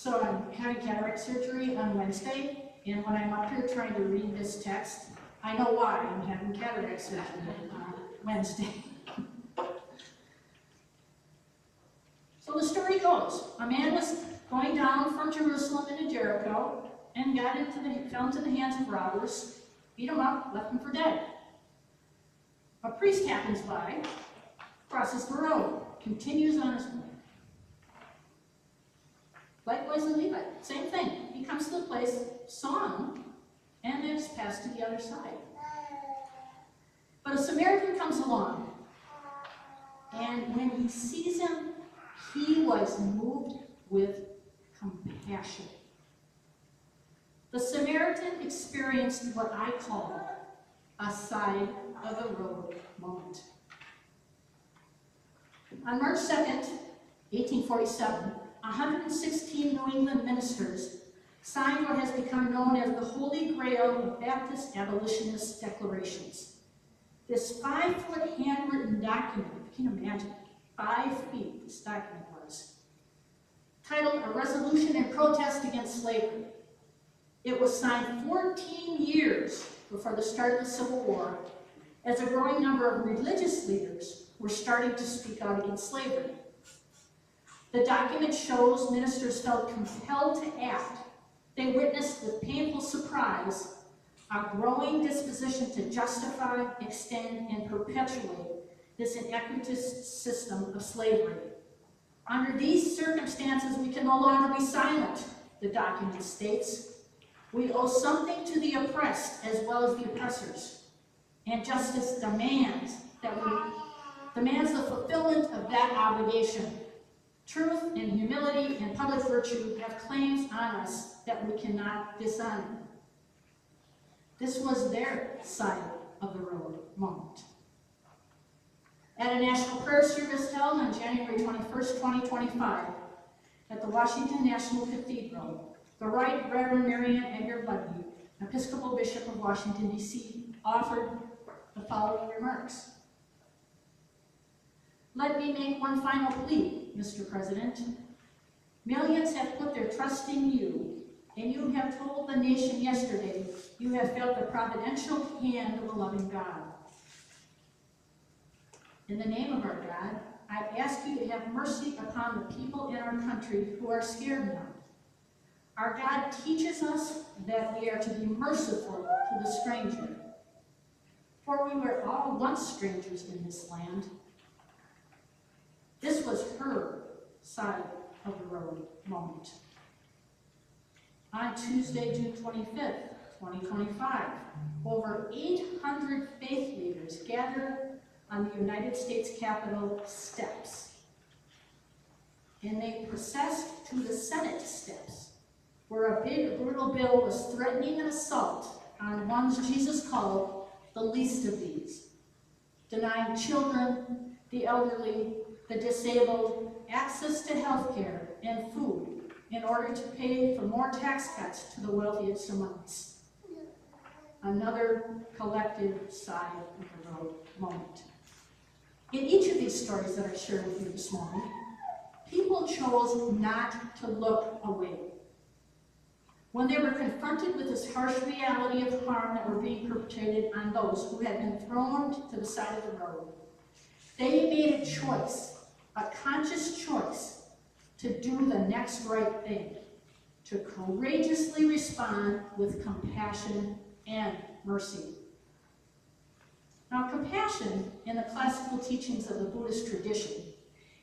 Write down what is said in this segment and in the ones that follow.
So I'm having cataract surgery on Wednesday, and when I'm up here trying to read this text, I know why I'm having cataract surgery on Wednesday. So the story goes, a man was going down from Jerusalem into Jericho and fell into the hands of robbers, beat him up, left him for dead. A priest happens by, crosses the road, continues on his way. Likewise the Levite, same thing. He comes to the place, saw him, and then passed to the other side. But a Samaritan comes along, and when he sees him, he was moved with compassion. The Samaritan experienced what I call a side of the road moment. On March 2nd, 1847, 116 New England ministers signed what has become known as the Holy Grail of Baptist Abolitionist Declarations. This 5-foot handwritten document, if you can imagine, 5 feet this document was, titled A Resolution in Protest Against Slavery. It was signed 14 years before the start of the Civil War, as a growing number of religious leaders were starting to speak out against slavery. The document shows ministers felt compelled to act. They witnessed with painful surprise a growing disposition to justify, extend, and perpetuate this inequitous system of slavery. Under these circumstances, we can no longer be silent, the document states. We owe something to the oppressed as well as the oppressors, and justice demands the fulfillment of that obligation. Truth and humility and public virtue have claims on us that we cannot dishonor. This was their side of the road moment. At a national prayer service held on January 21st, 2025, at the Washington National Cathedral, the Right Reverend Marianne Edgar Budby, Episcopal Bishop of Washington, D.C., offered the following remarks. Let me make one final plea, Mr. President. Millions have put their trust in you, and you have told the nation yesterday you have felt the providential hand of a loving God. In the name of our God, I ask you to have mercy upon the people in our country who are scared now. Our God teaches us that we are to be merciful to the stranger. For we were all once strangers in this land. This was her side of the road moment. On Tuesday, June 25th, 2025, over 800 faith leaders gathered on the United States Capitol steps. And they processed to the Senate steps, where a big, brutal bill was threatening an assault on ones Jesus called the least of these, denying children, the elderly, the disabled access to health care and food in order to pay for more tax cuts to the wealthiest among us. Another collective side of the road moment. In each of these stories that I shared with you this morning, people chose not to look away. When they were confronted with this harsh reality of harm that were being perpetrated on those who had been thrown to the side of the road, they made a choice, a conscious choice, to do the next right thing, to courageously respond with compassion and mercy. Now, compassion in the classical teachings of the Buddhist tradition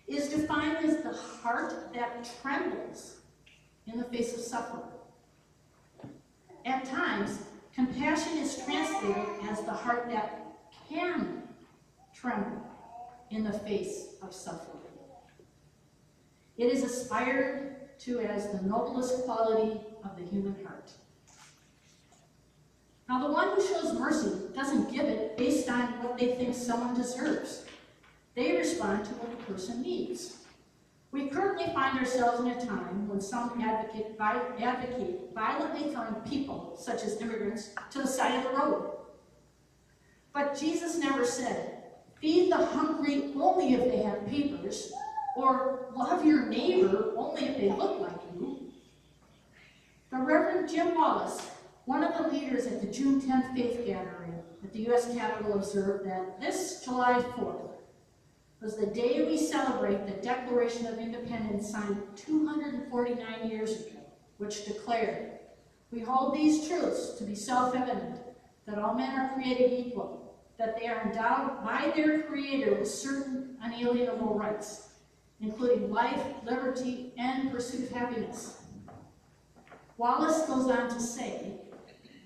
is defined as the heart that trembles in the face of suffering. At times, compassion is translated as the heart that can tremble in the face of suffering. It is aspired to as the noblest quality of the human heart. Now, the one who shows mercy doesn't give it based on what they think someone deserves. They respond to what the person needs. We currently find ourselves in a time when some advocate violently throwing people, such as immigrants, to the side of the road. But Jesus never said, feed the hungry only if they have papers, or love your neighbor only if they look like you. The Reverend Jim Wallace, one of the leaders at the June 10th Faith Gathering at the U.S. Capitol, observed that this July 4th was the day we celebrate the Declaration of Independence signed 249 years ago, which declared, "We hold these truths to be self-evident, that all men are created equal, that they are endowed by their Creator with certain unalienable rights, including life, liberty, and pursuit of happiness." Wallace goes on to say,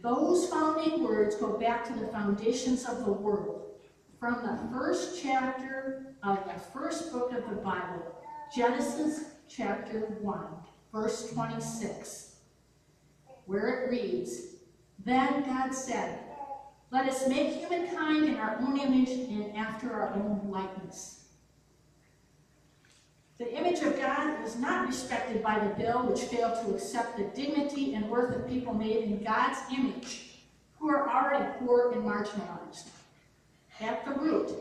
those founding words go back to the foundations of the world, from the first chapter of the first book of the Bible, Genesis chapter 1, verse 26, where it reads, "Then God said, let us make humankind in our own image and after our own likeness." The image of God is not respected by the bill, which failed to accept the dignity and worth of people made in God's image, who are already poor and marginalized. At the root,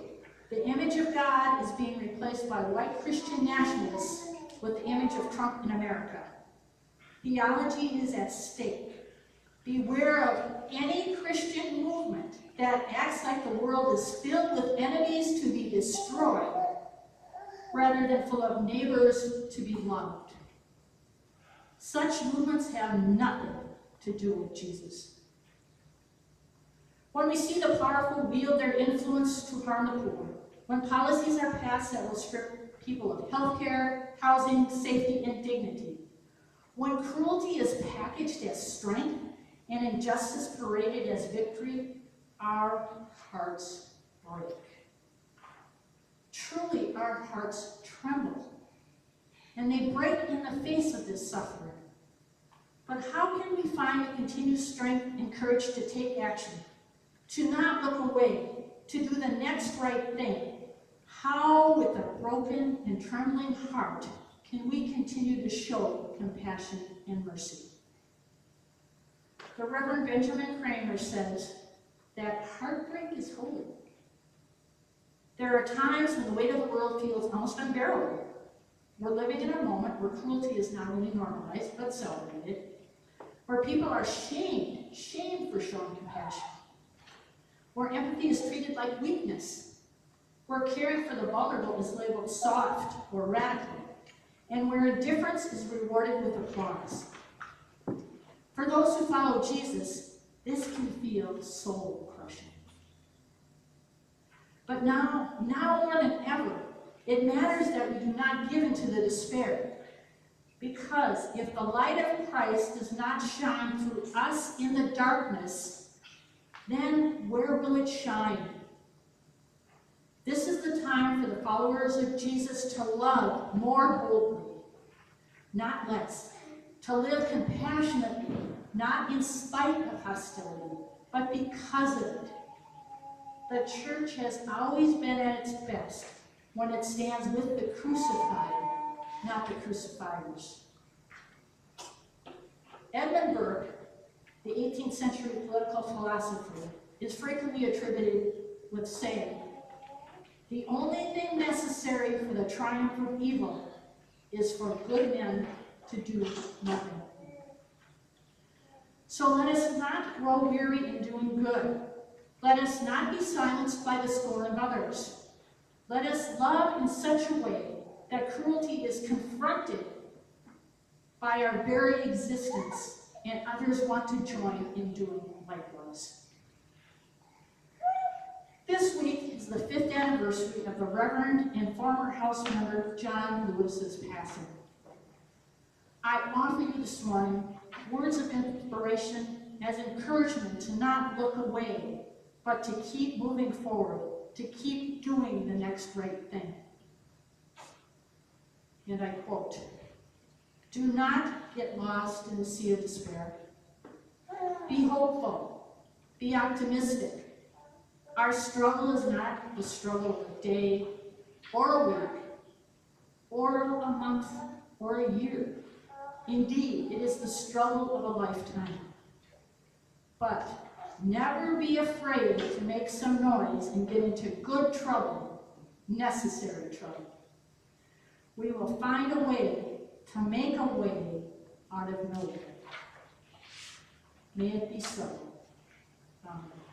the image of God is being replaced by white Christian nationalists with the image of Trump in America. Theology is at stake. Beware of any Christian movement that acts like the world is filled with enemies to be destroyed, rather than full of neighbors to be loved. Such movements have nothing to do with Jesus. When we see the powerful wield their influence to harm the poor, when policies are passed that will strip people of health care, housing, safety, and dignity, when cruelty is packaged as strength and injustice paraded as victory, our hearts break. Truly, our hearts tremble, and they break in the face of this suffering. But how can we find and continue strength and courage to take action, to not look away, to do the next right thing? How, with a broken and trembling heart, can we continue to show compassion and mercy? The Reverend Benjamin Kramer says that heartbreak is holy. There are times when the weight of the world feels almost unbearable. We're living in a moment where cruelty is not only normalized, but celebrated, where people are shamed for showing compassion, where empathy is treated like weakness, where caring for the vulnerable is labeled soft or radical, and where indifference is rewarded with applause. For those who follow Jesus, this can feel soul-crushing. But now more than ever, it matters that we do not give into the despair. Because if the light of Christ does not shine through us in the darkness, then where will it shine? This is the time for the followers of Jesus to love more boldly, not less. To live compassionately, not in spite of hostility, but because of it. The church has always been at its best when it stands with the crucified, not the crucifiers. Edmund Burke, the 18th century political philosopher, is frequently attributed with saying, "The only thing necessary for the triumph of evil is for good men to do nothing." So let us not grow weary in doing good. Let us not be silenced by the scorn of others. Let us love in such a way that cruelty is confronted by our very existence, and others want to join in doing likewise. This week is the 5th anniversary of the Reverend and former House member John Lewis's passing. I offer you this morning words of inspiration as encouragement to not look away, but to keep moving forward, to keep doing the next right thing. And I quote, "Do not get lost in the sea of despair. Be hopeful, be optimistic. Our struggle is not the struggle of a day or a week or a month or a year. Indeed, it is the struggle of a lifetime. But never be afraid to make some noise and get into good trouble, necessary trouble. We will find a way to make a way out of nowhere." May it be so. Amen.